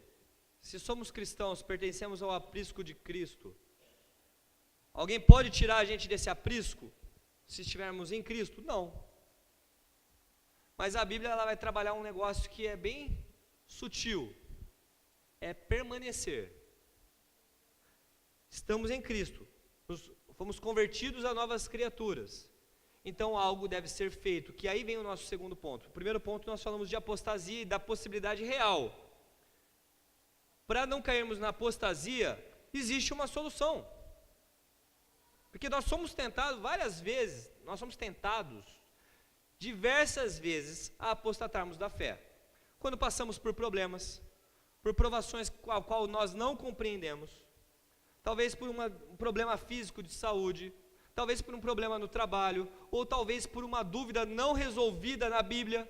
Speaker 1: se somos cristãos, pertencemos ao aprisco de Cristo, alguém pode tirar a gente desse aprisco, se estivermos em Cristo? Não. Mas a Bíblia ela vai trabalhar um negócio que é bem sutil, é permanecer. Estamos em Cristo, fomos convertidos a novas criaturas, então algo deve ser feito, que aí vem o nosso segundo ponto. O primeiro ponto nós falamos de apostasia e da possibilidade real. Para não cairmos na apostasia, existe uma solução, porque nós somos tentados várias vezes, nós somos tentados diversas vezes a apostatarmos da fé, quando passamos por problemas, por provações ao qual nós não compreendemos, talvez por um problema físico de saúde, talvez por um problema no trabalho, ou talvez por uma dúvida não resolvida na Bíblia,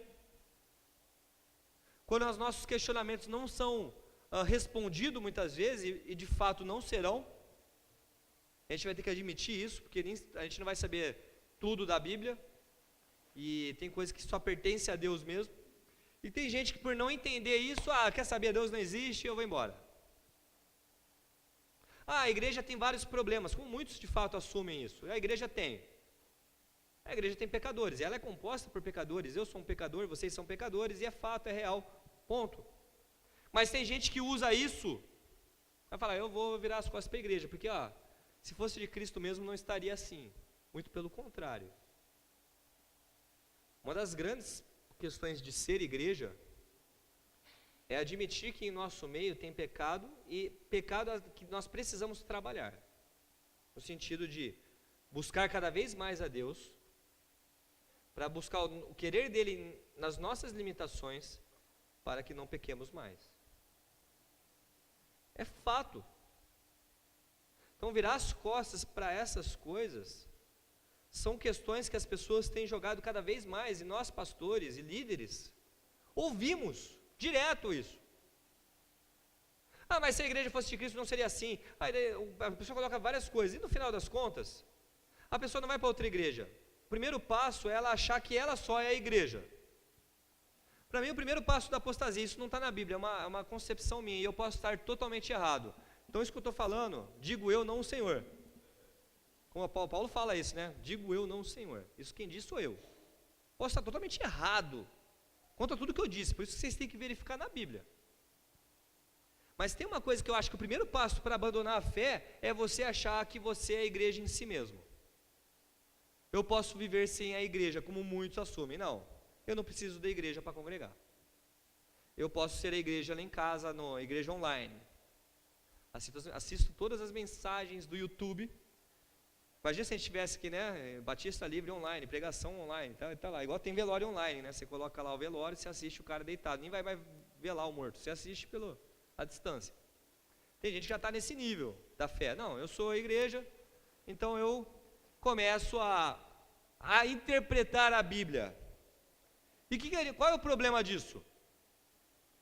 Speaker 1: quando os nossos questionamentos não são respondidos muitas vezes, e de fato não serão, a gente vai ter que admitir isso, porque a gente não vai saber tudo da Bíblia, e tem coisas que só pertencem a Deus mesmo, e tem gente que por não entender isso, quer saber, Deus não existe, eu vou embora. A igreja tem vários problemas, como muitos de fato assumem isso, a igreja tem pecadores, e ela é composta por pecadores, eu sou um pecador, vocês são pecadores, e é fato, é real, ponto. Mas tem gente que usa isso, vai falar, eu vou virar as costas para a igreja, porque se fosse de Cristo mesmo não estaria assim, muito pelo contrário. Uma das grandes questões de ser igreja é admitir que em nosso meio tem pecado, e pecado que nós precisamos trabalhar, no sentido de buscar cada vez mais a Deus, para buscar o querer dele nas nossas limitações, para que não pequemos mais. É fato. Então virar as costas para essas coisas são questões que as pessoas têm jogado cada vez mais, e nós pastores e líderes ouvimos direto isso. Mas se a igreja fosse de Cristo não seria assim. Aí a pessoa coloca várias coisas, e no final das contas a pessoa não vai para outra igreja. O primeiro passo é ela achar que ela só é a igreja. Para mim o primeiro passo da apostasia, isso não está na Bíblia, é uma concepção minha, e eu posso estar totalmente errado. Então isso que eu estou falando, digo eu, não o Senhor. Como Paulo fala isso, né? Digo eu, não o Senhor. Isso quem diz sou eu. Posso estar totalmente errado quanto a tudo que eu disse, por isso que vocês têm que verificar na Bíblia. Mas tem uma coisa que eu acho que o primeiro passo para abandonar a fé é você achar que você é a igreja em si mesmo. Eu posso viver sem a igreja, como muitos assumem. Não, eu não preciso da igreja para congregar. Eu posso ser a igreja lá em casa, na igreja online. Assisto todas as mensagens do YouTube. Imagina se a gente tivesse aqui, né, Batista Livre online, pregação online, tá lá, igual tem velório online, né, você coloca lá o velório, você assiste o cara deitado, nem vai velar o morto, você assiste à distância. Tem gente que já está nesse nível da fé, não, eu sou a igreja, então eu começo a interpretar a Bíblia. E qual é o problema disso?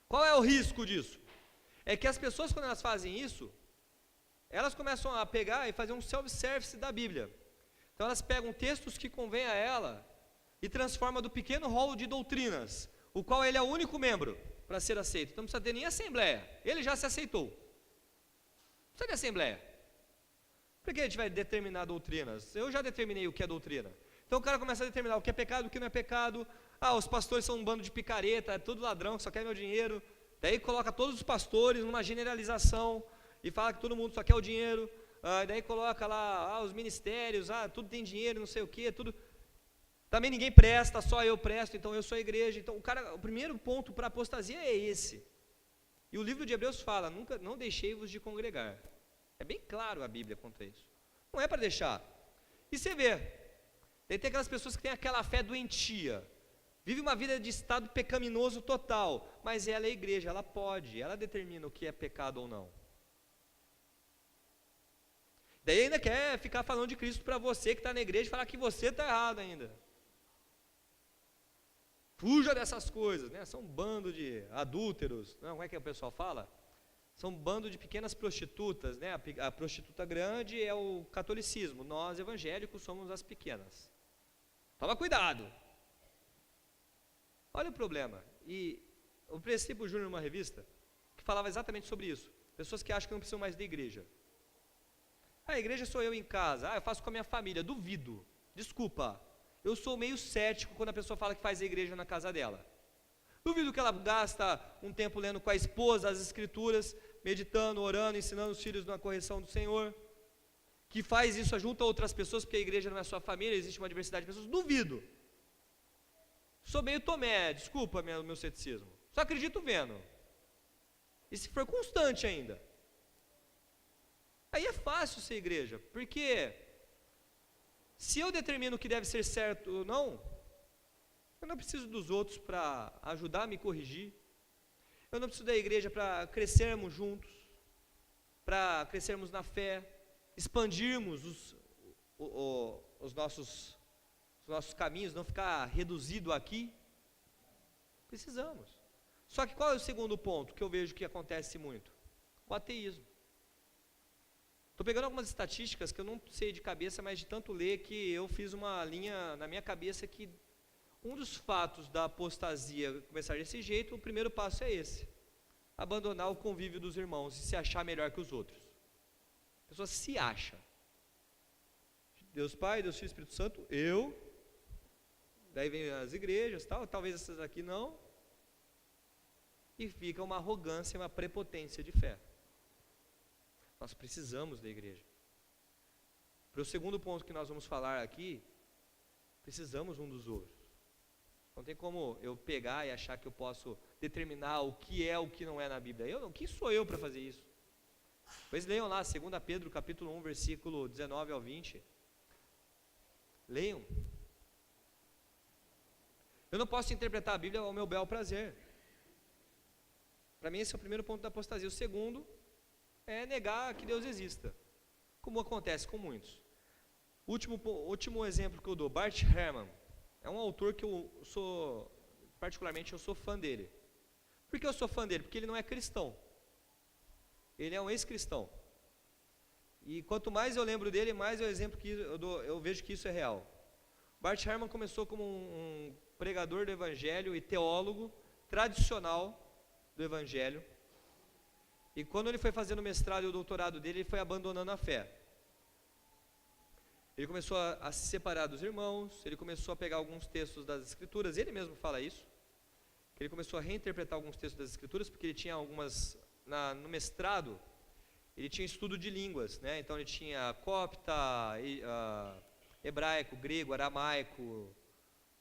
Speaker 1: Qual é o risco disso? É que as pessoas, quando elas fazem isso, elas começam a pegar e fazer um self-service da Bíblia. Então elas pegam textos que convêm a ela e transformam do pequeno rol de doutrinas, o qual ele é o único membro para ser aceito. Então não precisa ter nem assembleia, ele já se aceitou. Não precisa de assembleia. Por que a gente vai determinar doutrinas? Eu já determinei o que é doutrina. Então o cara começa a determinar o que é pecado, o que não é pecado. Os pastores são um bando de picareta, é tudo ladrão que só quer meu dinheiro. Daí coloca todos os pastores numa generalização e fala que todo mundo só quer o dinheiro, daí coloca lá, os ministérios, tudo tem dinheiro, não sei o que, tudo, também ninguém presta, só eu presto, então eu sou a igreja. Então o primeiro ponto para a apostasia é esse, e o livro de Hebreus fala, não deixei-vos de congregar, é bem claro a Bíblia quanto a isso, não é para deixar, e você vê, daí tem aquelas pessoas que têm aquela fé doentia, vive uma vida de estado pecaminoso total, mas ela é a igreja, ela determina o que é pecado ou não. Daí ainda quer ficar falando de Cristo para você que está na igreja e falar que você está errado ainda. fuja dessas coisas, né? São um bando de adúlteros, não, como é que o pessoal fala? São um bando de pequenas prostitutas, né? A prostituta grande é o catolicismo, nós evangélicos somos as pequenas. Toma cuidado. Olha o problema. E o Prestígio Júnior, numa revista, que falava exatamente sobre isso. Pessoas que acham que não precisam mais da igreja. A igreja sou eu em casa, eu faço com a minha família, duvido. Desculpa, eu sou meio cético quando a pessoa fala que faz a igreja na casa dela. Duvido que ela gasta um tempo lendo com a esposa as escrituras, meditando, orando, ensinando os filhos na correção do Senhor, que faz isso junto a outras pessoas, porque a igreja não é sua família, existe uma diversidade de pessoas. Duvido. Sou meio Tomé, desculpa meu ceticismo. Só acredito vendo. E se for constante ainda. Aí é fácil ser igreja, porque se eu determino o que deve ser certo ou não, eu não preciso dos outros para ajudar a me corrigir. Eu não preciso da igreja para crescermos juntos, para crescermos na fé, expandirmos os nossos caminhos, não ficar reduzido aqui. Precisamos. Só que qual é o segundo ponto que eu vejo que acontece muito? O ateísmo. Estou pegando algumas estatísticas que eu não sei de cabeça, mas de tanto ler que eu fiz uma linha na minha cabeça que um dos fatos da apostasia começar desse jeito, o primeiro passo é esse: abandonar o convívio dos irmãos e se achar melhor que os outros. A pessoa se acha. Deus Pai, Deus Filho, Espírito Santo, eu. Daí vem as igrejas, talvez essas aqui não. E fica uma arrogância, uma prepotência de fé. Nós precisamos da igreja. Para o segundo ponto que nós vamos falar aqui, precisamos um dos outros. Não tem como eu pegar e achar que eu posso determinar o que é o que não é na Bíblia. Quem sou eu para fazer isso? Pois leiam lá, 2 Pedro capítulo 1, versículo 19 ao 20. Leiam. Eu não posso interpretar a Bíblia ao meu bel prazer. Para mim esse é o primeiro ponto da apostasia. O segundo é negar que Deus exista, como acontece com muitos. Último exemplo que eu dou, Bart Ehrman. É um autor que particularmente eu sou fã dele. Por que eu sou fã dele? Porque ele não é cristão. Ele é um ex-cristão. E quanto mais eu lembro dele, mais é o exemplo que eu dou, eu vejo que isso é real. Bart Ehrman começou como um pregador do evangelho e teólogo tradicional do evangelho. E quando ele foi fazendo o mestrado e o doutorado dele, ele foi abandonando a fé. Ele começou a se separar dos irmãos, ele começou a pegar alguns textos das escrituras, ele mesmo fala isso, que ele começou a reinterpretar alguns textos das escrituras, porque ele tinha algumas, no mestrado, ele tinha estudo de línguas, né? Então ele tinha copta, hebraico, grego, aramaico,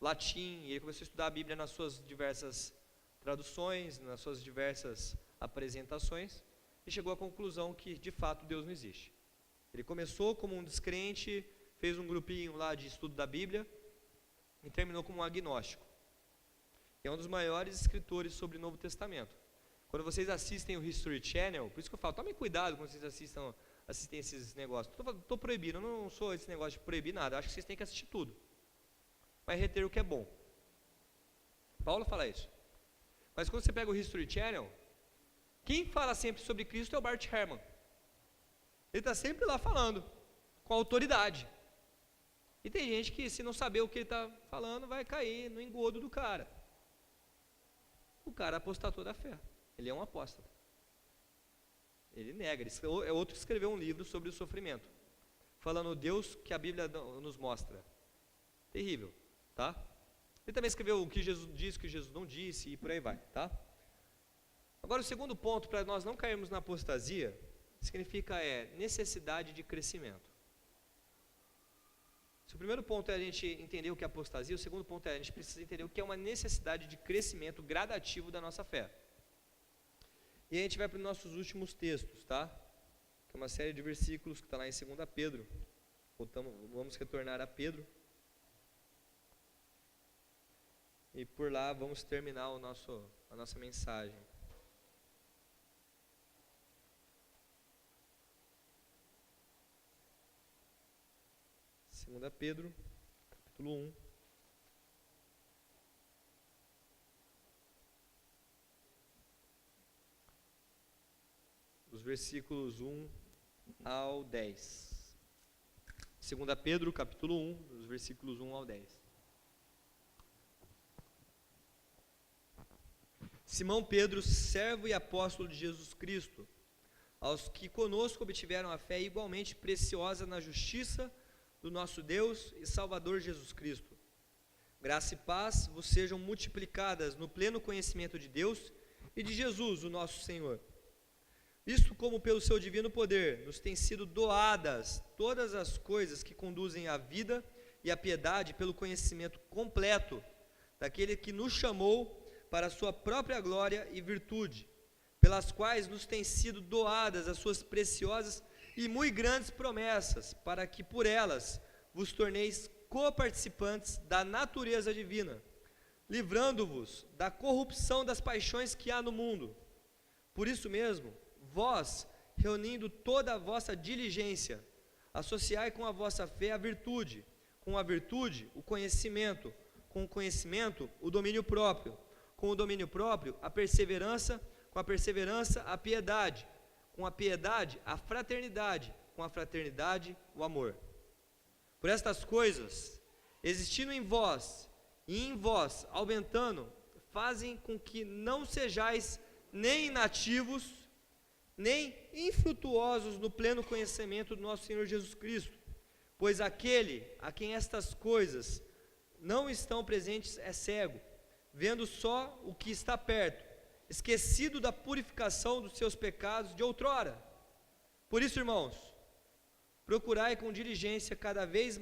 Speaker 1: latim, e ele começou a estudar a Bíblia nas suas diversas traduções, nas suas diversas apresentações, e chegou à conclusão que de fato Deus não existe. Ele começou como um descrente, fez um grupinho lá de estudo da Bíblia e terminou como um agnóstico. É um dos maiores escritores sobre o Novo Testamento. Quando vocês assistem o History Channel, por isso que eu falo, tomem cuidado quando vocês assistem esses negócios. Estou proibindo, eu não sou esse negócio de proibir nada, eu acho que vocês têm que assistir tudo, mas reter o que é bom. Paulo fala isso. Mas quando você pega o History Channel, quem fala sempre sobre Cristo é o Bart Ehrman. Ele está sempre lá falando, com autoridade. E tem gente que, se não saber o que ele está falando, vai cair no engodo do cara. O cara apostatou da fé. Ele é um apóstata. Ele nega. É outro que escreveu um livro sobre o sofrimento, falando o Deus que a Bíblia nos mostra. Terrível, tá? Ele também escreveu o que Jesus disse, o que Jesus não disse, e por aí vai, tá? Agora o segundo ponto, para nós não cairmos na apostasia, significa necessidade de crescimento. Se o primeiro ponto é a gente entender o que é apostasia, o segundo ponto é a gente precisa entender o que é uma necessidade de crescimento gradativo da nossa fé. E a gente vai para os nossos últimos textos, tá? Que é uma série de versículos que está lá em 2 Pedro. Vamos retornar a Pedro. E por lá vamos terminar a nossa mensagem. 2 Pedro, capítulo 1. versículos 1 ao 10. 2 Pedro, capítulo 1, dos versículos 1 ao 10. Simão Pedro, servo e apóstolo de Jesus Cristo, aos que conosco obtiveram a fé igualmente preciosa na justiça do nosso Deus e Salvador Jesus Cristo. Graça e paz vos sejam multiplicadas no pleno conhecimento de Deus e de Jesus, o nosso Senhor. Visto como pelo seu divino poder nos têm sido doadas todas as coisas que conduzem à vida e à piedade pelo conhecimento completo daquele que nos chamou para a sua própria glória e virtude, pelas quais nos têm sido doadas as suas preciosas e muito grandes promessas, para que por elas vos torneis coparticipantes da natureza divina, livrando-vos da corrupção das paixões que há no mundo. Por isso mesmo, vós, reunindo toda a vossa diligência, associai com a vossa fé a virtude, com a virtude o conhecimento, com o conhecimento o domínio próprio, com o domínio próprio a perseverança, com a perseverança a piedade, com a piedade a fraternidade, com a fraternidade o amor. Por estas coisas, existindo em vós e em vós aumentando, fazem com que não sejais nem inativos, nem infrutuosos no pleno conhecimento do nosso Senhor Jesus Cristo, pois aquele a quem estas coisas não estão presentes é cego, vendo só o que está perto, esquecido da purificação dos seus pecados de outrora. Por isso, irmãos, procurai com diligência cada vez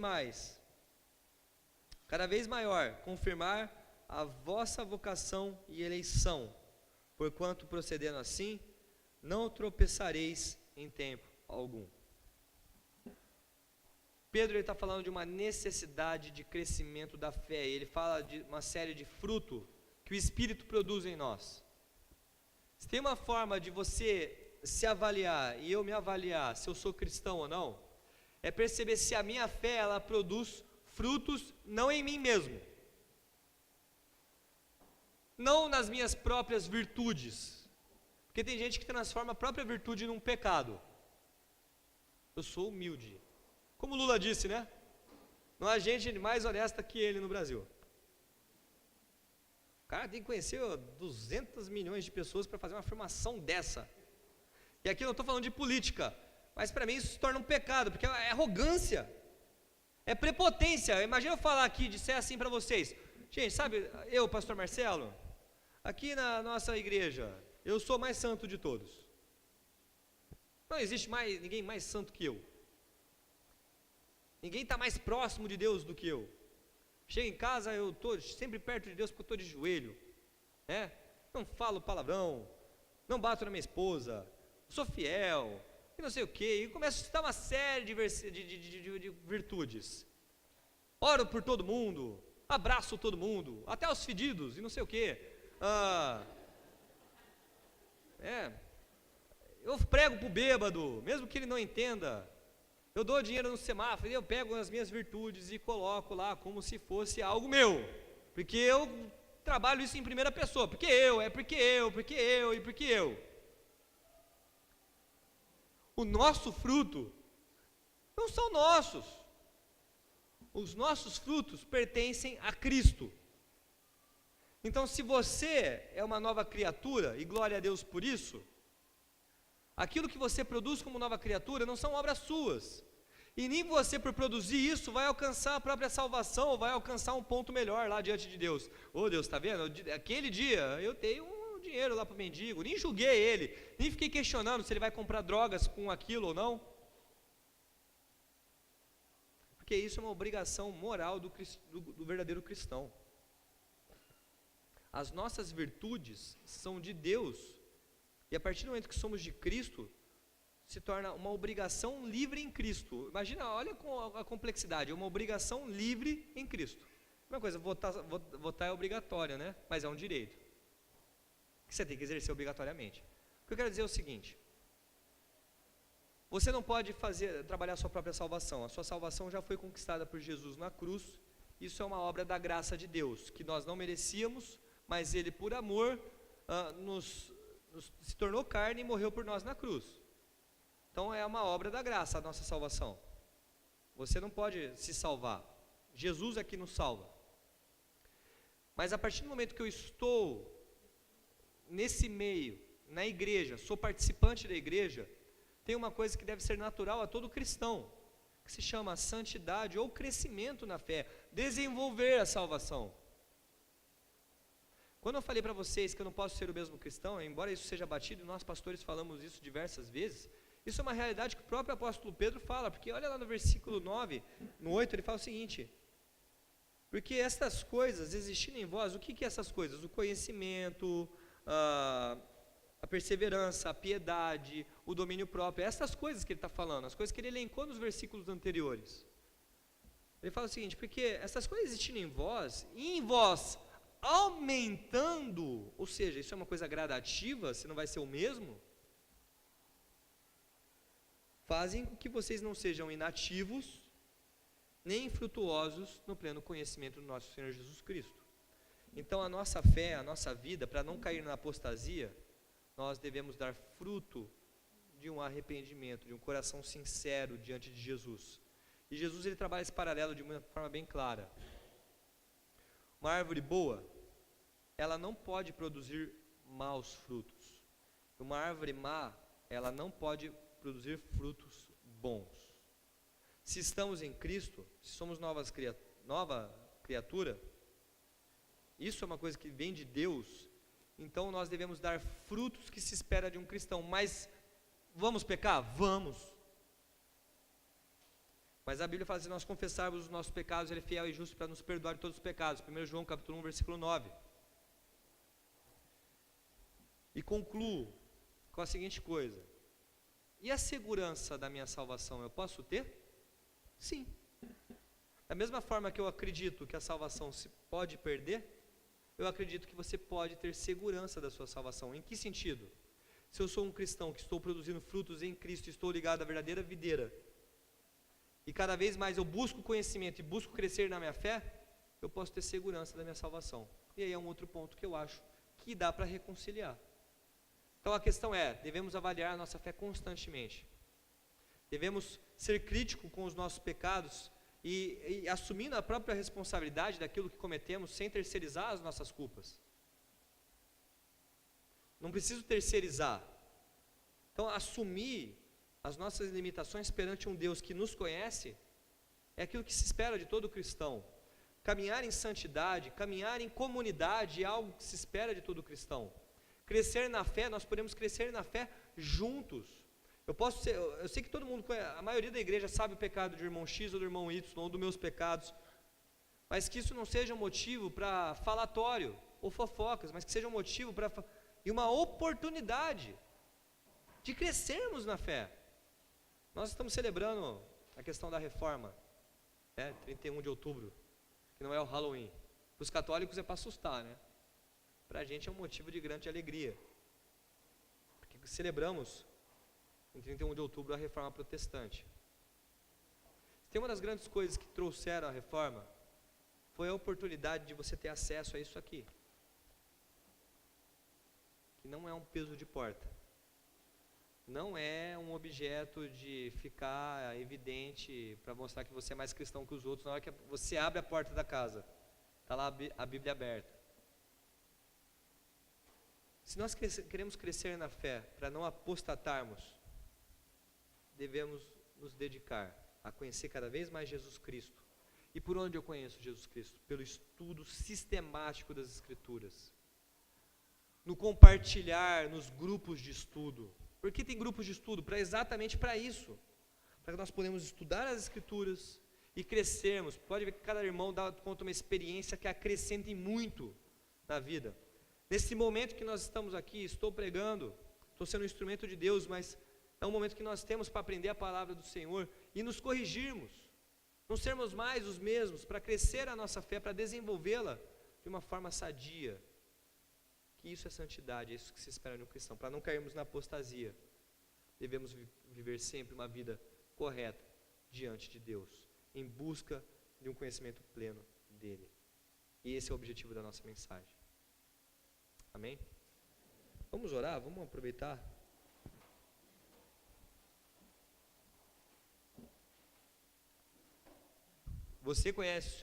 Speaker 1: maior, confirmar a vossa vocação e eleição, porquanto procedendo assim, não tropeçareis em tempo algum. Pedro está falando de uma necessidade de crescimento da fé. Ele fala de uma série de frutos que o Espírito produz em nós. Se tem uma forma de você se avaliar e eu me avaliar se eu sou cristão ou não, é perceber se a minha fé ela produz frutos não em mim mesmo, não nas minhas próprias virtudes, porque tem gente que transforma a própria virtude num pecado. Eu sou humilde. Como Lula disse, né? Não há gente mais honesta que ele no Brasil. O cara tem que conhecer 200 milhões de pessoas para fazer uma afirmação dessa. E aqui eu não estou falando de política, mas para mim isso se torna um pecado, porque é arrogância, é prepotência. Imagina eu falar aqui, disser assim para vocês: gente, sabe, eu, pastor Marcelo, aqui na nossa igreja, eu sou mais santo de todos. Não existe ninguém mais santo que eu. Ninguém está mais próximo de Deus do que eu. Chego em casa, eu estou sempre perto de Deus porque eu estou de joelho, né? Não falo palavrão, não bato na minha esposa, sou fiel, e não sei o que, e começo a citar uma série de virtudes. Oro por todo mundo, abraço todo mundo, até os fedidos, e não sei o que. Eu prego para o bêbado, mesmo que ele não entenda. Eu dou dinheiro no semáforo e eu pego as minhas virtudes e coloco lá como se fosse algo meu, porque eu trabalho isso em primeira pessoa, porque eu. O nosso fruto não são nossos, os nossos frutos pertencem a Cristo. Então, se você é uma nova criatura, e glória a Deus por isso, aquilo que você produz como nova criatura não são obras suas, e nem você, por produzir isso, vai alcançar a própria salvação, ou vai alcançar um ponto melhor lá diante de Deus. Deus, está vendo? Aquele dia eu dei um dinheiro lá para o mendigo, nem julguei ele, nem fiquei questionando se ele vai comprar drogas com aquilo ou não, porque isso é uma obrigação moral do verdadeiro cristão. As nossas virtudes são de Deus, e a partir do momento que somos de Cristo, se torna uma obrigação livre em Cristo. Imagina, olha com a complexidade, uma obrigação livre em Cristo. Uma coisa, votar é obrigatório, né? Mas é um direito, que você tem que exercer obrigatoriamente. O que eu quero dizer é o seguinte: você não pode trabalhar a sua própria salvação. A sua salvação já foi conquistada por Jesus na cruz. Isso é uma obra da graça de Deus, que nós não merecíamos, mas Ele, por amor, se tornou carne e morreu por nós na cruz. Então é uma obra da graça a nossa salvação. Você não pode se salvar. Jesus é que nos salva. Mas a partir do momento que eu estou nesse meio, na igreja, sou participante da igreja, tem uma coisa que deve ser natural a todo cristão, que se chama santidade ou crescimento na fé, desenvolver a salvação. Quando eu falei para vocês que eu não posso ser o mesmo cristão, embora isso seja batido, nós pastores falamos isso diversas vezes, isso é uma realidade que o próprio apóstolo Pedro fala, porque olha lá no versículo 9, no 8, ele fala o seguinte: porque estas coisas existindo em vós, o que é essas coisas? O conhecimento, a perseverança, a piedade, o domínio próprio, essas coisas que ele está falando, as coisas que ele elencou nos versículos anteriores. Ele fala o seguinte: porque essas coisas existindo em vós, e em vós aumentando, ou seja, isso é uma coisa gradativa, você não vai ser o mesmo, fazem com que vocês não sejam inativos, nem infrutuosos no pleno conhecimento do nosso Senhor Jesus Cristo. Então a nossa fé, a nossa vida, para não cair na apostasia, nós devemos dar fruto de um arrependimento, de um coração sincero diante de Jesus. E Jesus, ele trabalha esse paralelo de uma forma bem clara. Uma árvore boa, ela não pode produzir maus frutos. Uma árvore má, ela não pode produzir frutos bons. Se estamos em Cristo, se somos nova criatura, isso é uma coisa que vem de Deus, então nós devemos dar frutos que se espera de um cristão. Mas vamos pecar? Vamos. Mas a Bíblia fala: se nós confessarmos os nossos pecados, Ele é fiel e justo para nos perdoar de todos os pecados. 1 João capítulo 1, versículo 9. E concluo com a seguinte coisa: e a segurança da minha salvação eu posso ter? Sim. Da mesma forma que eu acredito que a salvação se pode perder, eu acredito que você pode ter segurança da sua salvação. Em que sentido? Se eu sou um cristão que estou produzindo frutos em Cristo, estou ligado à verdadeira videira, e cada vez mais eu busco conhecimento e busco crescer na minha fé, eu posso ter segurança da minha salvação. E aí é um outro ponto que eu acho que dá para reconciliar. Então a questão é, devemos avaliar a nossa fé constantemente. Devemos ser críticos com os nossos pecados e assumindo a própria responsabilidade daquilo que cometemos, sem terceirizar as nossas culpas. Não preciso terceirizar. Então assumir as nossas limitações perante um Deus que nos conhece, é aquilo que se espera de todo cristão. Caminhar em santidade, caminhar em comunidade é algo que se espera de todo cristão. Crescer na fé, nós podemos crescer na fé juntos. Eu sei que todo mundo, a maioria da igreja sabe o pecado do irmão X ou do irmão Y, ou dos meus pecados, mas que isso não seja um motivo para falatório ou fofocas, mas que seja um motivo e uma oportunidade de crescermos na fé. Nós estamos celebrando a questão da reforma, 31 de outubro, que não é o Halloween. Para os católicos é para assustar, né? Para a gente é um motivo de grande alegria, porque celebramos em 31 de outubro a reforma protestante. Tem uma das grandes coisas que trouxeram a reforma, foi a oportunidade de você ter acesso a isso aqui, que não é um peso de porta, não é um objeto de ficar evidente para mostrar que você é mais cristão que os outros na hora que você abre a porta da casa, está lá a Bíblia aberta. Se nós queremos crescer na fé, para não apostatarmos, devemos nos dedicar a conhecer cada vez mais Jesus Cristo. E por onde eu conheço Jesus Cristo? Pelo estudo sistemático das Escrituras, no compartilhar nos grupos de estudo. Por que tem grupos de estudo? Exatamente para isso, para que nós podemos estudar as Escrituras e crescermos. Pode ver que cada irmão dá conta uma experiência que acrescente muito na vida. Nesse momento que nós estamos aqui, estou pregando, estou sendo um instrumento de Deus, mas é um momento que nós temos para aprender a palavra do Senhor e nos corrigirmos, não sermos mais os mesmos, para crescer a nossa fé, para desenvolvê-la de uma forma sadia. Que isso é santidade, é isso que se espera no cristão. Para não cairmos na apostasia, devemos viver sempre uma vida correta diante de Deus, em busca de um conhecimento pleno dEle. E esse é o objetivo da nossa mensagem. Amém? Vamos orar, vamos aproveitar. Você conhece